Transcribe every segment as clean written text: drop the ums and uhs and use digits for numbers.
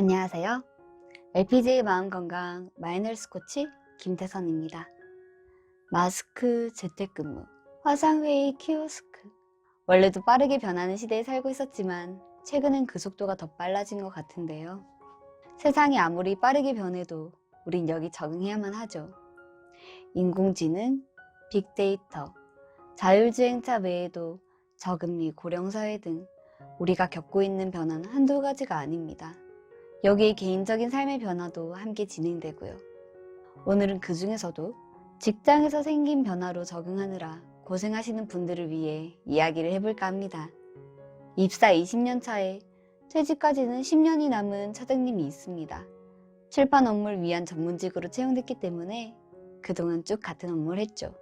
안녕하세요. LPG의 마음건강 마이너스 코치 김태선입니다. 마스크, 재택근무, 화상회의, 키오스크. 원래도 빠르게 변하는 시대에 살고 있었지만 최근엔 그 속도가 더 빨라진 것 같은데요. 세상이 아무리 빠르게 변해도 우린 여기 적응해야만 하죠. 인공지능, 빅데이터, 자율주행차 외에도 저금리, 고령사회 등 우리가 겪고 있는 변화는 한두 가지가 아닙니다. 여기에 개인적인 삶의 변화도 함께 진행되고요. 오늘은 그 중에서도 직장에서 생긴 변화로 적응하느라 고생하시는 분들을 위해 이야기를 해볼까 합니다. 입사 20년 차에 퇴직까지는 10년이 남은 차장님이 있습니다. 출판 업무를 위한 전문직으로 채용됐기 때문에 그동안 쭉 같은 업무를 했죠.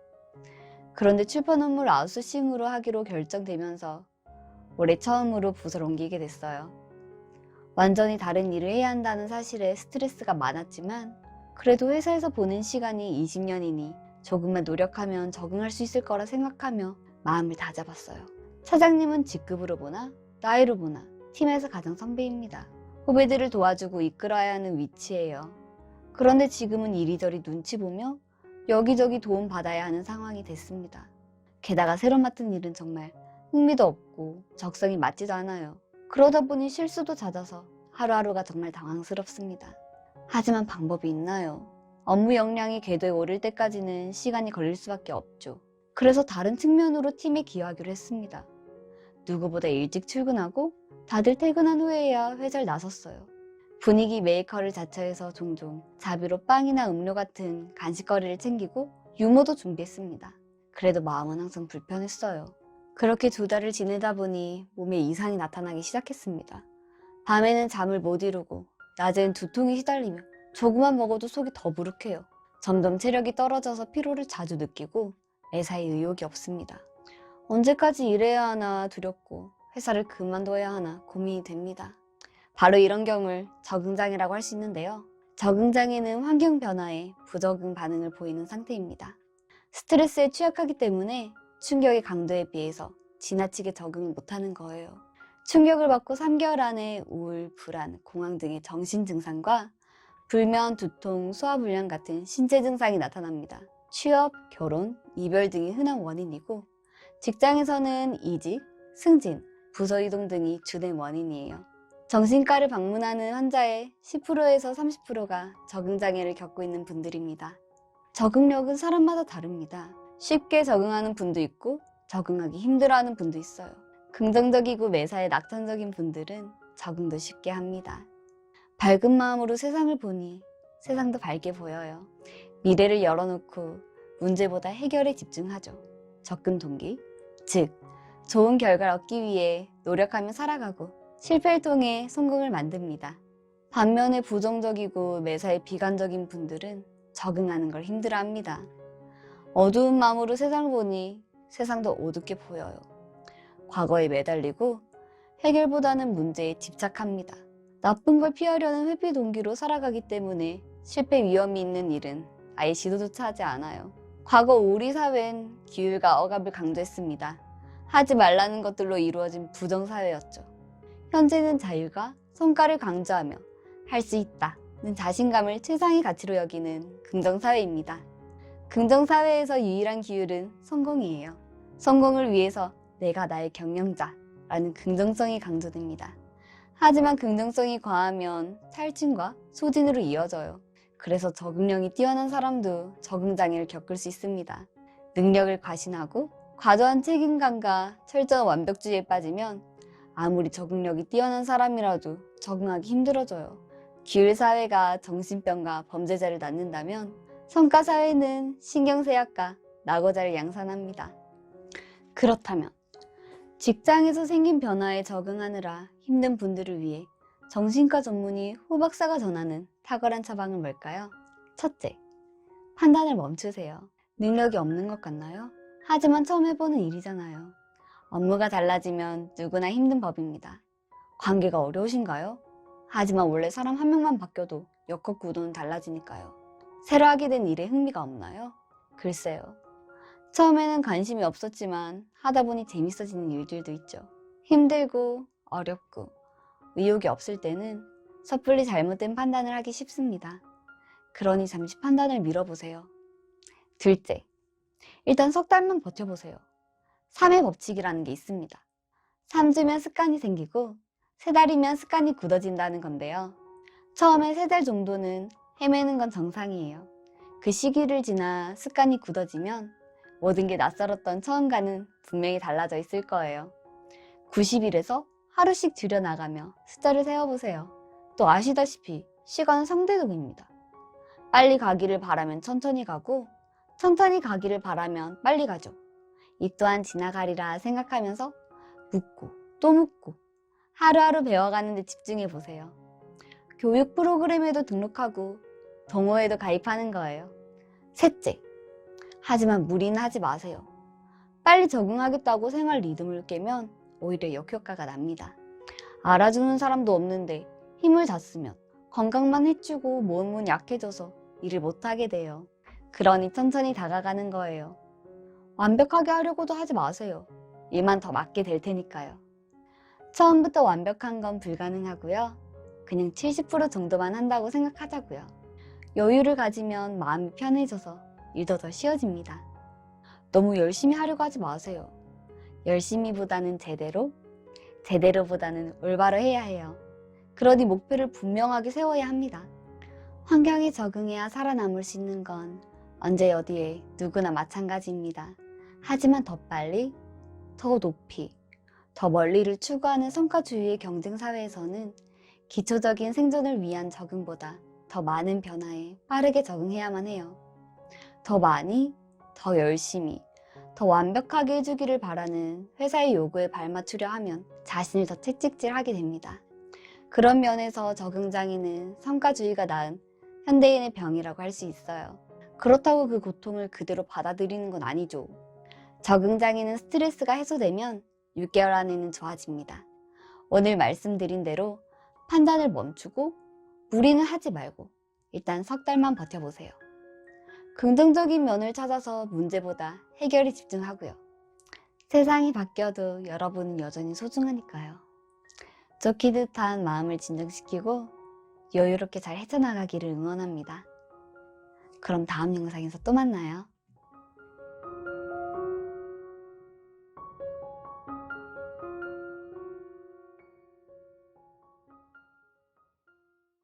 그런데 출판 업무를 아웃소싱으로 하기로 결정되면서 올해 처음으로 부서를 옮기게 됐어요. 완전히 다른 일을 해야 한다는 사실에 스트레스가 많았지만 그래도 회사에서 보낸 시간이 20년이니 조금만 노력하면 적응할 수 있을 거라 생각하며 마음을 다잡았어요. 차장님은 직급으로 보나 나이로 보나 팀에서 가장 선배입니다. 후배들을 도와주고 이끌어야 하는 위치예요. 그런데 지금은 이리저리 눈치 보며 여기저기 도움 받아야 하는 상황이 됐습니다. 게다가 새로 맡은 일은 정말 흥미도 없고 적성이 맞지도 않아요. 그러다 보니 실수도 잦아서 하루하루가 정말 당황스럽습니다. 하지만 방법이 있나요? 업무 역량이 궤도에 오를 때까지는 시간이 걸릴 수밖에 없죠. 그래서 다른 측면으로 팀에 기여하기로 했습니다. 누구보다 일찍 출근하고 다들 퇴근한 후에야 회사를 나섰어요. 분위기 메이커를 자처해서 종종 자비로 빵이나 음료 같은 간식거리를 챙기고 유머도 준비했습니다. 그래도 마음은 항상 불편했어요. 그렇게 2달을 지내다 보니 몸에 이상이 나타나기 시작했습니다. 밤에는 잠을 못 이루고 낮에는 두통이 시달리며 조금만 먹어도 속이 더부룩해요. 점점 체력이 떨어져서 피로를 자주 느끼고 매사에 의욕이 없습니다. 언제까지 일해야 하나 두렵고 회사를 그만둬야 하나 고민이 됩니다. 바로 이런 경우를 적응장애라고 할 수 있는데요. 적응장애는 환경 변화에 부적응 반응을 보이는 상태입니다. 스트레스에 취약하기 때문에 충격의 강도에 비해서 지나치게 적응을 못하는 거예요. 충격을 받고 3개월 안에 우울, 불안, 공황 등의 정신 증상과 불면, 두통, 소화불량 같은 신체 증상이 나타납니다. 취업, 결혼, 이별 등이 흔한 원인이고 직장에서는 이직, 승진, 부서 이동 등이 주된 원인이에요. 정신과를 방문하는 환자의 10%에서 30%가 적응장애를 겪고 있는 분들입니다. 적응력은 사람마다 다릅니다. 쉽게 적응하는 분도 있고 적응하기 힘들어하는 분도 있어요. 긍정적이고 매사에 낙천적인 분들은 적응도 쉽게 합니다. 밝은 마음으로 세상을 보니 세상도 밝게 보여요. 미래를 열어놓고 문제보다 해결에 집중하죠. 접근 동기, 즉 좋은 결과를 얻기 위해 노력하며 살아가고 실패를 통해 성공을 만듭니다. 반면에 부정적이고 매사에 비관적인 분들은 적응하는 걸 힘들어합니다. 어두운 마음으로 세상을 보니 세상도 어둡게 보여요. 과거에 매달리고 해결보다는 문제에 집착합니다. 나쁜 걸 피하려는 회피 동기로 살아가기 때문에 실패 위험이 있는 일은 아예 시도조차 하지 않아요. 과거 우리 사회는 기율과 억압을 강조했습니다. 하지 말라는 것들로 이루어진 부정사회였죠. 현재는 자율과 성과를 강조하며 할 수 있다는 자신감을 최상의 가치로 여기는 긍정사회입니다. 긍정사회에서 유일한 기율은 성공이에요. 성공을 위해서 내가 나의 경영자라는 긍정성이 강조됩니다. 하지만 긍정성이 과하면 탈진과 소진으로 이어져요. 그래서 적응력이 뛰어난 사람도 적응장애를 겪을 수 있습니다. 능력을 과신하고 과도한 책임감과 철저한 완벽주의에 빠지면 아무리 적응력이 뛰어난 사람이라도 적응하기 힘들어져요. 기율사회가 정신병과 범죄자를 낳는다면 성과사회는 신경쇠약과 낙오자를 양산합니다. 그렇다면 직장에서 생긴 변화에 적응하느라 힘든 분들을 위해 정신과 전문의 후 박사가 전하는 탁월한 처방은 뭘까요? 첫째, 판단을 멈추세요. 능력이 없는 것 같나요? 하지만 처음 해보는 일이잖아요. 업무가 달라지면 누구나 힘든 법입니다. 관계가 어려우신가요? 하지만 원래 사람 한 명만 바뀌어도 역학 구도는 달라지니까요. 새로 하게 된 일에 흥미가 없나요? 글쎄요. 처음에는 관심이 없었지만 하다 보니 재밌어지는 일들도 있죠. 힘들고 어렵고 의욕이 없을 때는 섣불리 잘못된 판단을 하기 쉽습니다. 그러니 잠시 판단을 밀어보세요. 둘째, 일단 석 달만 버텨보세요. 3의 법칙이라는 게 있습니다. 3주면 습관이 생기고 3달이면 습관이 굳어진다는 건데요. 처음에 3달 정도는 헤매는 건 정상이에요. 그 시기를 지나 습관이 굳어지면 모든 게 낯설었던 처음과는 분명히 달라져 있을 거예요. 90일에서 하루씩 줄여나가며 숫자를 세어보세요. 또 아시다시피 시간은 상대동입니다. 빨리 가기를 바라면 천천히 가고 천천히 가기를 바라면 빨리 가죠. 이 또한 지나가리라 생각하면서 묻고 또 묻고 하루하루 배워가는 데 집중해보세요. 교육 프로그램에도 등록하고 동호회도 가입하는 거예요. 셋째, 하지만 무리는 하지 마세요. 빨리 적응하겠다고 생활 리듬을 깨면 오히려 역효과가 납니다. 알아주는 사람도 없는데 힘을 다 쓰면 건강만 해치고 몸은 약해져서 일을 못하게 돼요. 그러니 천천히 다가가는 거예요. 완벽하게 하려고도 하지 마세요. 일만 더 맡게 될 테니까요. 처음부터 완벽한 건 불가능하고요. 그냥 70% 정도만 한다고 생각하자고요. 여유를 가지면 마음이 편해져서 일도 더 쉬워집니다. 너무 열심히 하려고 하지 마세요. 열심히보다는 제대로, 제대로보다는 올바로 해야 해요. 그러니 목표를 분명하게 세워야 합니다. 환경에 적응해야 살아남을 수 있는 건 언제 어디에 누구나 마찬가지입니다. 하지만 더 빨리, 더 높이, 더 멀리를 추구하는 성과주의의 경쟁사회에서는 기초적인 생존을 위한 적응보다 더 많은 변화에 빠르게 적응해야만 해요. 더 많이, 더 열심히, 더 완벽하게 해주기를 바라는 회사의 요구에 발맞추려 하면 자신을 더 채찍질하게 됩니다. 그런 면에서 적응장애는 성과주의가 낳은 현대인의 병이라고 할 수 있어요. 그렇다고 그 고통을 그대로 받아들이는 건 아니죠. 적응장애는 스트레스가 해소되면 6개월 안에는 좋아집니다. 오늘 말씀드린 대로 판단을 멈추고 무리는 하지 말고 일단 석 달만 버텨보세요. 긍정적인 면을 찾아서 문제보다 해결에 집중하고요. 세상이 바뀌어도 여러분은 여전히 소중하니까요. 쫓기듯한 마음을 진정시키고 여유롭게 잘 헤쳐나가기를 응원합니다. 그럼 다음 영상에서 또 만나요.